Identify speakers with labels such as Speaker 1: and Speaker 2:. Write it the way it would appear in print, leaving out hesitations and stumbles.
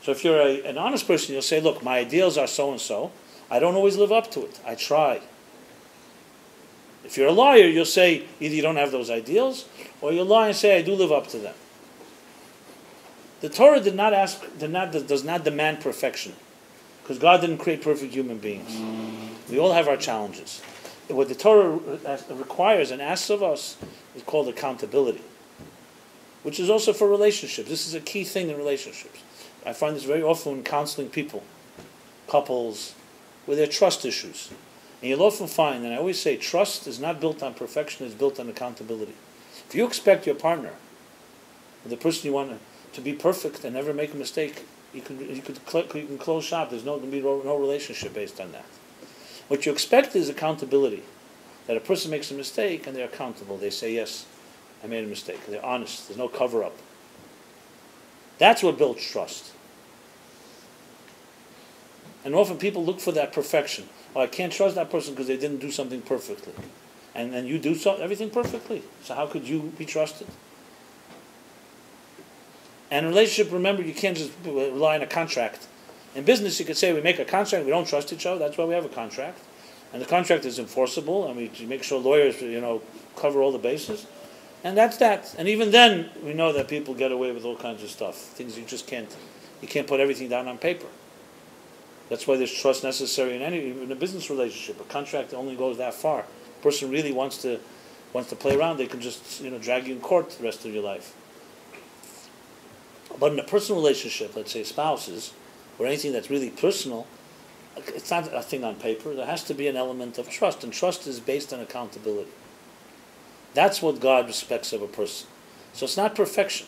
Speaker 1: So if you're an honest person, you'll say, look, my ideals are so-and-so. I don't always live up to it. I try. If you're a liar, you'll say either you don't have those ideals, or you'll lie and say, I do live up to them. The Torah does not demand perfection, because God didn't create perfect human beings. We all have our challenges. What the Torah requires and asks of us is called accountability, which is also for relationships. This is a key thing in relationships. I find this very often when counseling people, couples, with their trust issues. And you'll often find, and I always say, trust is not built on perfection, it's built on accountability. If you expect your partner, the person you want to be perfect and never make a mistake, you can close shop. There's going to be no relationship based on that. What you expect is accountability. That a person makes a mistake and they're accountable. They say, yes, I made a mistake. They're honest. There's no cover-up. That's what builds trust. And often people look for that perfection. Oh, I can't trust that person because they didn't do something perfectly. And then you do everything perfectly. So how could you be trusted? And in a relationship, remember, you can't just rely on a contract. In business, you could say we make a contract, we don't trust each other, that's why we have a contract. And the contract is enforceable, and we make sure lawyers, cover all the bases. And that's that. And even then, we know that people get away with all kinds of stuff. Things you can't put everything down on paper. That's why there's trust necessary in a business relationship. A contract only goes that far. A person really wants to play around, they can just drag you in court the rest of your life. But in a personal relationship, let's say spouses, or anything that's really personal, it's not a thing on paper. There has to be an element of trust, and trust is based on accountability. That's what God expects of a person. So it's not perfection.